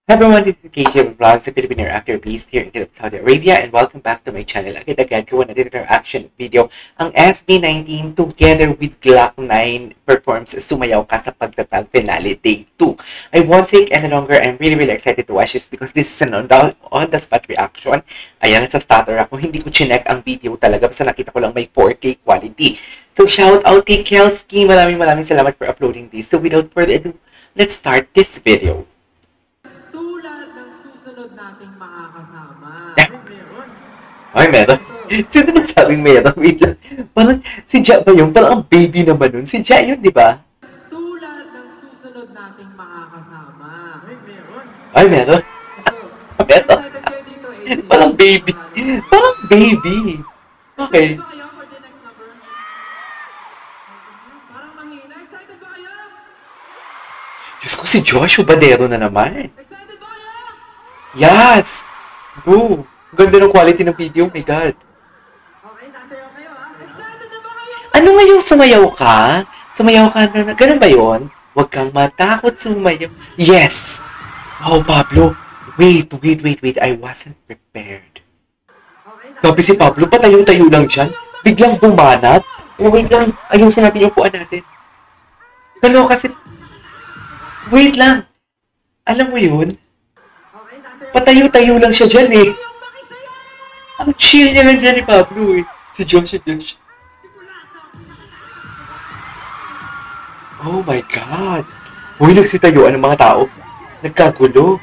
Hi everyone, this is KJ Vlogs, a Filipino actor based here in Saudi Arabia, and welcome back to my channel. Agad-agad gawa natin ang reaction video. Ang SB19 together with Glock9 performs Sumayaw Ka sa Pagtatag Finale Day 2. I won't take any longer. I'm really excited to watch this because this is an on-the-spot reaction. Ayan, sa stutter ako. Hindi ko chinek ang video talaga. Basta nakita ko lang may 4K quality. So shout out kay Kelski. Maraming salamat for uploading this. So without further ado, let's start this video. Nating makakasama. Ay, meron. Sino nagsabing meron? Wait lang. Parang si Ja ba yun? Parang ang baby naman nun. Si Ja yun, di ba? Tulad ng susunod nating makakasama. Ay, meron. Meron. Parang baby. Parang baby. Okay. Parang mahina. Excited ba kayo? Diyos ko, si Joshua Badero na naman. Excited ba kayo? Yes! Go! Ganda ng quality ng video, my God. Okay, sasayaw kayo ha? Excited na ba kayo? Ano nga yung sumayaw ka? Sumayaw ka na, ganun ba yun? Huwag kang matakot sumayaw. Yes! Wow, Pablo. Wait. I wasn't prepared. Sabi si Pablo, patayong-tayo lang dyan. Biglang bumanat. Oh, wait lang. Ayusin natin yung puan natin. Gano kasi... Wait lang. Alam mo yun? Patayo-tayo lang siya dyan eh. Ang chill niya lang dyan ni Pablo eh. Si Josh. Oh my God. Uy, nagsitayuan ng mga tao. Nagkagulo.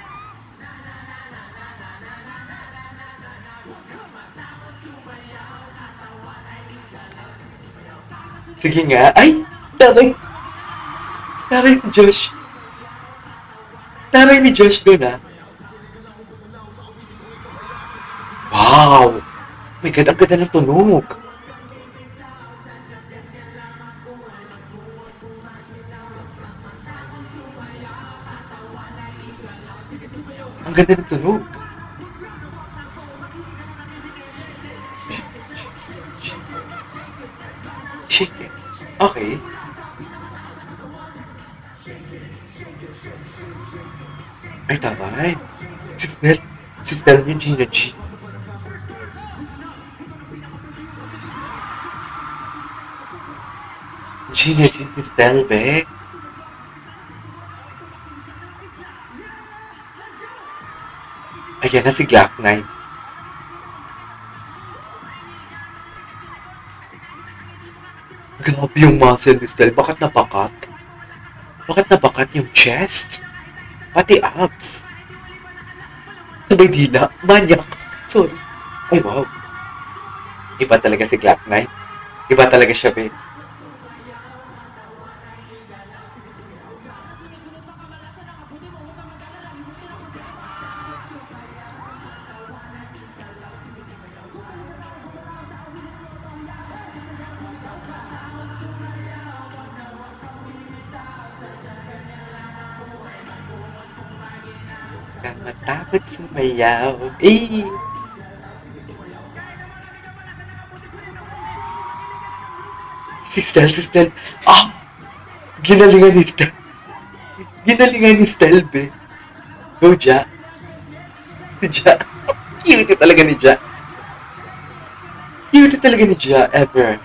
Sige nga. Ay! Taray ni Josh. Taray ni Josh doon ah. Wow! Oh my God, ang ganda ng tunog. Ang ganda ng tunog. Shake it. Okay. Ay, tama eh. Si Snell yung Gina G. Gina G si Snell, be. Ayan na si Glock9. Grabe yung muscle ni Snell. Bakit nabakat? Bakit nabakat yung chest? Pati abs. Sabay dila. Manyak. Sorry. Ay, wow. Iba talaga si Glock9. Iba talaga siya, be. Kang matakot sumayaw. Eh! Si Snell. Ah! Ginalingan ni Snell, be. Go, Ja. Si Ja. Cute talaga ni Ja. Cute talaga ni Ja, ever.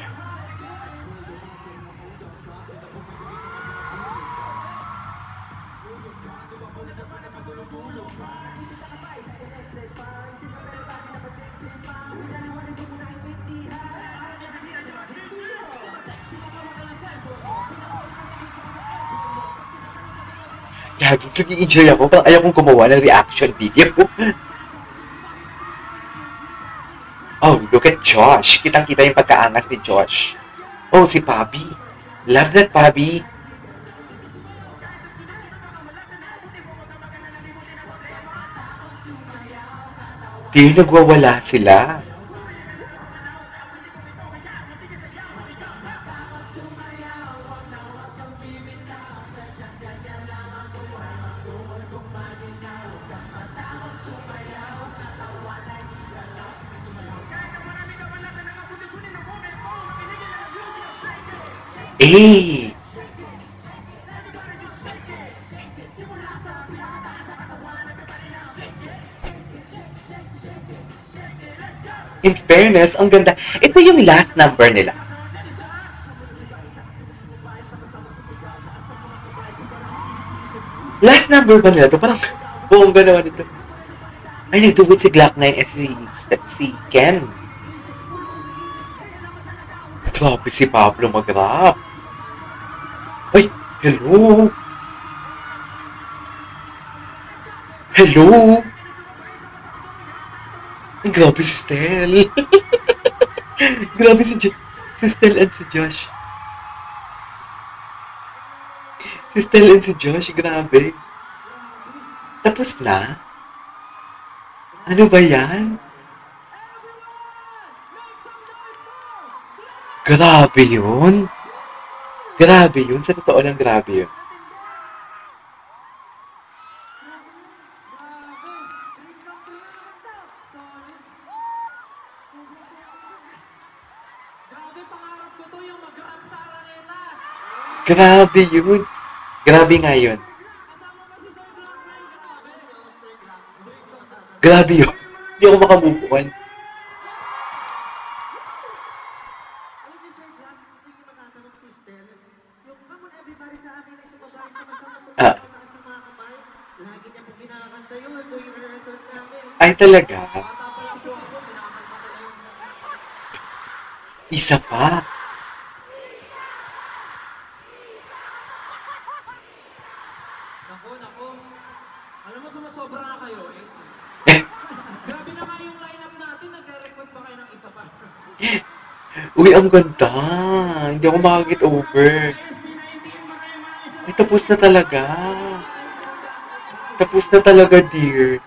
Gagi, nag-enjoy ako. Parang ayaw kong gumawa ng reaction video. Oh, look at Josh. Kitang-kita yung pagkaangas ni Josh. Oh, si Pabi. Love that, Pabi. Di nagwawala sila. Eh! In fairness, ang ganda. Ito yung last number nila. Last number ba nila ito? Parang bongga naman ito. Ay, nagduwit si Glock 9 at si Ken. Grabe si Pablo mag-rap. Ay, hello. Hello. Ay, grabe si Stel. Grabe si Stel and si Josh. Si Stel and si Josh, grabe. Tapos na? Ano ba yan? Grabe yun. Grabe yun. Sa totoo lang, grabe yun. Grabe, pangarap ko to yung mag-rap sa Araneta. Grabe yun. Grabe nga yun. Kasama pa si Sir Glock 9, grabe. Grabe yun. Hindi ako makamubukan. Alam niyo, Sir Glock, hindi ko matatanong si Stel. Yung come on everybody sa akin ay sumabay sama-sama Ah. sa mga kamay. Lagi niya po kinakanta yun tuwing rehearsals namin. Ay, talaga. Bata pa lang so ako, pinakakanta ko na yun. Isa pa. Nako. Alam mo, sumasobra na kayo. Grabe na nga yung lineup natin. Nagre-request ba kayo ng isa pa? Uy, ang ganda. Hindi ako makakit over. Ay, tapos na talaga. Tapos na talaga, dear.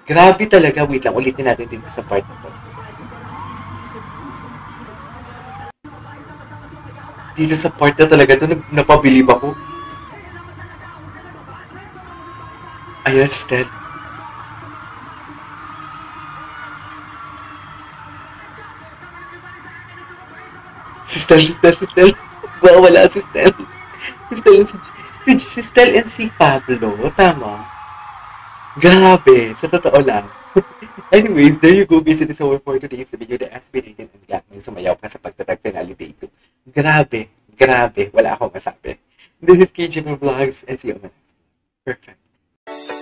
Grabe talaga. Wait lang, ulitin natin dito sa part na to. Dito sa part na talaga to, napabilib ako. Ayan si Stel. Si Stel. Wala si Stel. Si Stel and si Pablo. Tama. Grabe. Sa totoo lang. Anyways, there you go guys. It is over for today's video. The SB19 and Glock 9 sumayaw ka sa pagtatag finale day 2. Grabe. Wala akong masabi. This is KJ Vlogs and see you on the next one. Perfect.